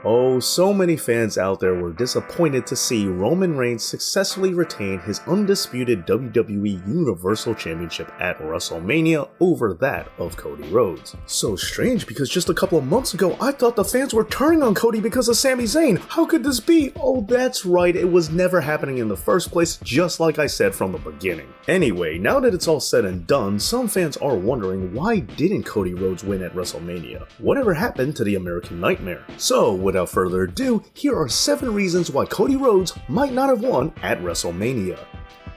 Oh, so many fans out there were disappointed to see Roman Reigns successfully retain his undisputed WWE Universal Championship at WrestleMania over that of Cody Rhodes. So strange, because just a couple of months ago I thought the fans were turning on Cody because of Sami Zayn. How could this be? Oh, that's right, it was never happening in the first place, just like I said from the beginning. Anyway, now that it's all said and done, some fans are wondering, why didn't Cody Rhodes win at WrestleMania? Whatever happened to the American Nightmare? So, without further ado, here are 7 reasons why Cody Rhodes might not have won at WrestleMania.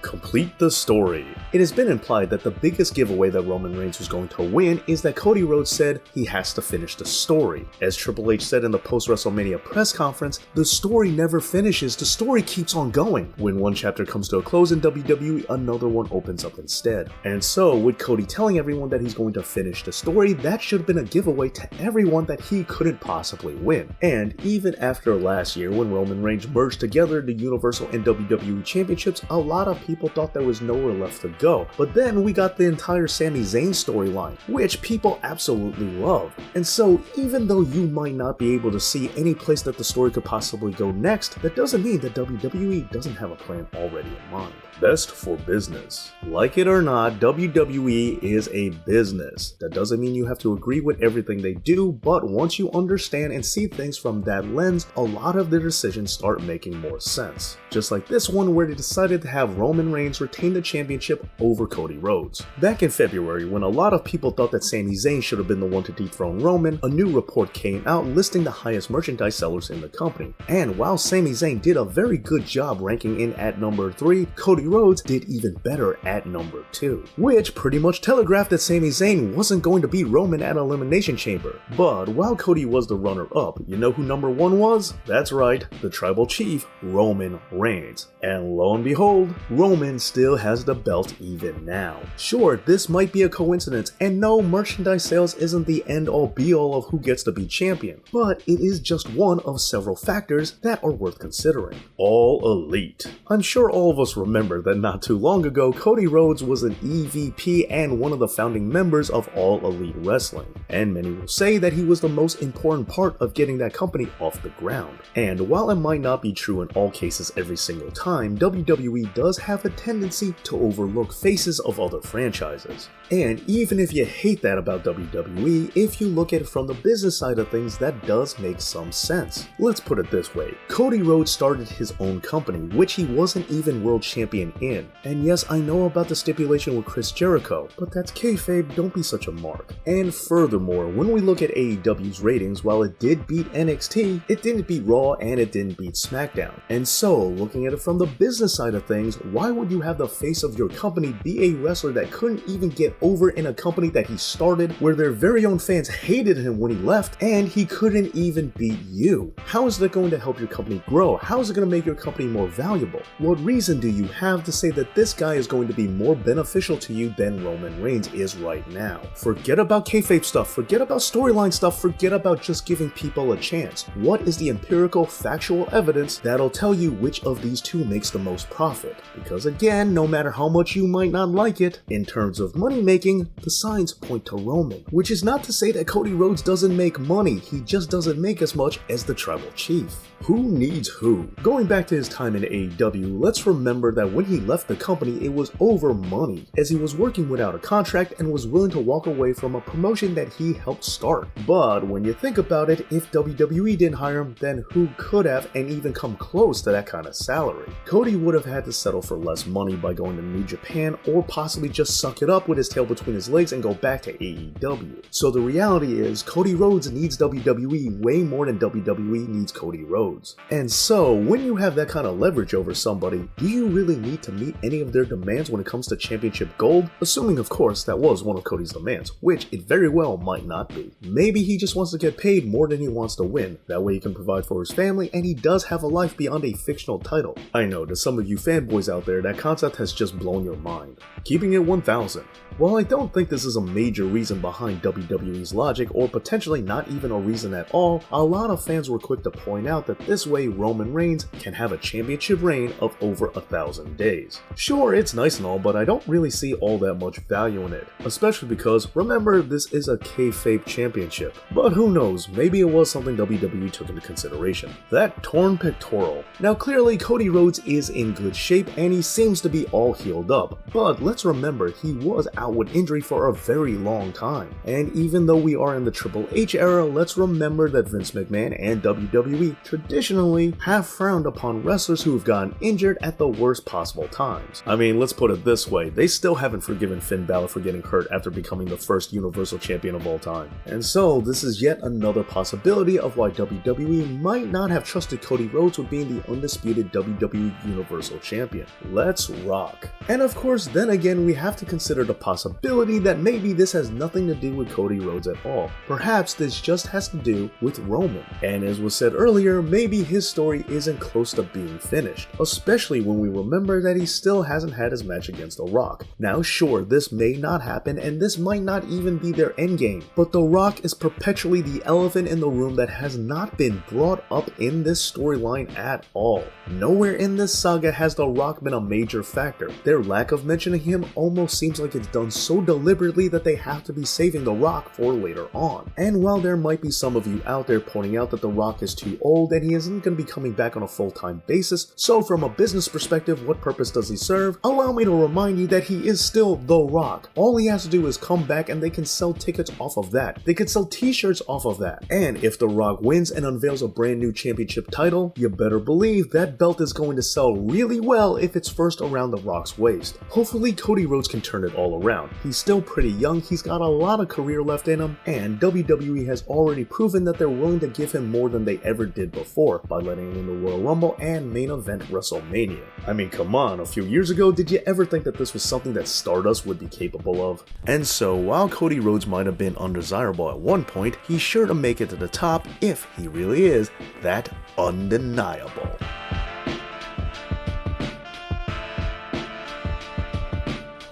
Complete the story. It has been implied that the biggest giveaway that Roman Reigns was going to win is that Cody Rhodes said he has to finish the story. As Triple H said in the post-WrestleMania press conference, the story never finishes, the story keeps on going. When one chapter comes to a close in WWE, another one opens up instead. And so, with Cody telling everyone that he's going to finish the story, that should have been a giveaway to everyone that he couldn't possibly win. And even after last year, when Roman Reigns merged together the Universal and WWE Championships, a lot of people thought there was nowhere left to go. But then we got the entire Sami Zayn storyline, which people absolutely love. And so even though you might not be able to see any place that the story could possibly go next, that doesn't mean that WWE doesn't have a plan already in mind. Best for business. Like it or not, WWE is a business. That doesn't mean you have to agree with everything they do, but once you understand and see things from that lens, a lot of their decisions start making more sense. Just like this one, where they decided to have Roman Reigns retain the championship over Cody Rhodes. Back in February, when a lot of people thought that Sami Zayn should have been the one to dethrone Roman, a new report came out listing the highest merchandise sellers in the company. And while Sami Zayn did a very good job ranking in at number 3, Cody Rhodes did even better at number 2, which pretty much telegraphed that Sami Zayn wasn't going to beat Roman at Elimination Chamber. But while Cody was the runner-up, you know who number 1 was? That's right, the Tribal Chief, Roman Reigns. And lo and behold, Roman still has the belt even now. Sure, this might be a coincidence, and no, merchandise sales isn't the end-all be-all of who gets to be champion, but it is just one of several factors that are worth considering. All Elite. I'm sure all of us remember that not too long ago, Cody Rhodes was an EVP and one of the founding members of All Elite Wrestling, and many will say that he was the most important part of getting that company off the ground. And while it might not be true in all cases every single time, WWE does have a tendency to overlook faces of other franchises. And even if you hate that about WWE, if you look at it from the business side of things, that does make some sense. Let's put it this way, Cody Rhodes started his own company, which he wasn't even world champion in. And yes, I know about the stipulation with Chris Jericho, but that's kayfabe, don't be such a mark. And furthermore, when we look at AEW's ratings, while it did beat NXT, it didn't beat Raw and it didn't beat SmackDown. And so, looking at it from the business side of things, why would you have the face of your company be a wrestler that couldn't even get over in a company that he started, where their very own fans hated him when he left, and he couldn't even beat you? How is that going to help your company grow? How is it going to make your company more valuable? What reason do you have to say that this guy is going to be more beneficial to you than Roman Reigns is right now? Forget about kayfabe stuff, forget about storyline stuff, forget about just giving people a chance. What is the empirical, factual evidence that'll tell you which of these two makes the most profit? Because again, no matter how much you might not like it, in terms of money making, the signs point to Roman. Which is not to say that Cody Rhodes doesn't make money, he just doesn't make as much as the Tribal Chief. Who needs who? Going back to his time in AEW, let's remember that when he left the company, it was over money, as he was working without a contract and was willing to walk away from a promotion that he helped start. But when you think about it, if WWE didn't hire him, then who could have and even come close to that kind of salary? Cody would have had to settle for less money by going to New Japan, or possibly just suck it up with his tail between his legs and go back to AEW. So the reality is, Cody Rhodes needs WWE way more than WWE needs Cody Rhodes. And so, when you have that kind of leverage over somebody, do you really need to meet any of their demands when it comes to championship gold? Assuming, of course, that was one of Cody's demands, which it very well might not be. Maybe he just wants to get paid more than he wants to win, that way he can provide for his family, and he does have a life beyond a fictional title. I know, to some of you fanboys out there, there, that concept has just blown your mind. Keeping it 1000. While I don't think this is a major reason behind WWE's logic, or potentially not even a reason at all, a lot of fans were quick to point out that this way Roman Reigns can have a championship reign of over 1,000 days. Sure, it's nice and all, but I don't really see all that much value in it, especially because, remember, this is a kayfabe championship. But who knows, maybe it was something WWE took into consideration. That torn pectoral. Now clearly Cody Rhodes is in good shape and he seems to be all healed up, but let's remember he was out with injury for a very long time. And even though we are in the Triple H era, let's remember that Vince McMahon and WWE traditionally have frowned upon wrestlers who have gotten injured at the worst possible times. I mean, let's put it this way, they still haven't forgiven Finn Balor for getting hurt after becoming the first Universal Champion of all time. And so this is yet another possibility of why WWE might not have trusted Cody Rhodes with being the undisputed WWE Universal Champion. Let's rock. And of course, then again, we have to consider the possibility that maybe this has nothing to do with Cody Rhodes at all. Perhaps this just has to do with Roman. And as was said earlier, maybe his story isn't close to being finished, especially when we remember that he still hasn't had his match against The Rock. Now sure, this may not happen and this might not even be their endgame, but The Rock is perpetually the elephant in the room that has not been brought up in this storyline at all. Nowhere in this saga has The Rock been a major factor. Their lack of mentioning him almost seems like it's done so deliberately that they have to be saving The Rock for later on. And while there might be some of you out there pointing out that The Rock is too old and he isn't going to be coming back on a full-time basis, so from a business perspective, what purpose does he serve? Allow me to remind you that he is still The Rock. All he has to do is come back and they can sell tickets off of that. They can sell t-shirts off of that. And if The Rock wins and unveils a brand new championship title, you better believe that belt is going to sell really well if it's first around The Rock's waist. Hopefully Cody Rhodes can turn it all around. He's still pretty young, he's got a lot of career left in him, and WWE has already proven that they're willing to give him more than they ever did before by letting him in the Royal Rumble and main event WrestleMania. I mean, come on, a few years ago, did you ever think that this was something that Stardust would be capable of? And so, while Cody Rhodes might have been undesirable at one point, he's sure to make it to the top if he really is that undeniable.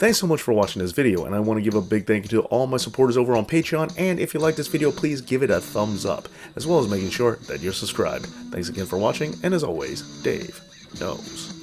Thanks so much for watching this video, and I want to give a big thank you to all my supporters over on Patreon, and if you like this video, please give it a thumbs up, as well as making sure that you're subscribed. Thanks again for watching, and as always, Dave knows.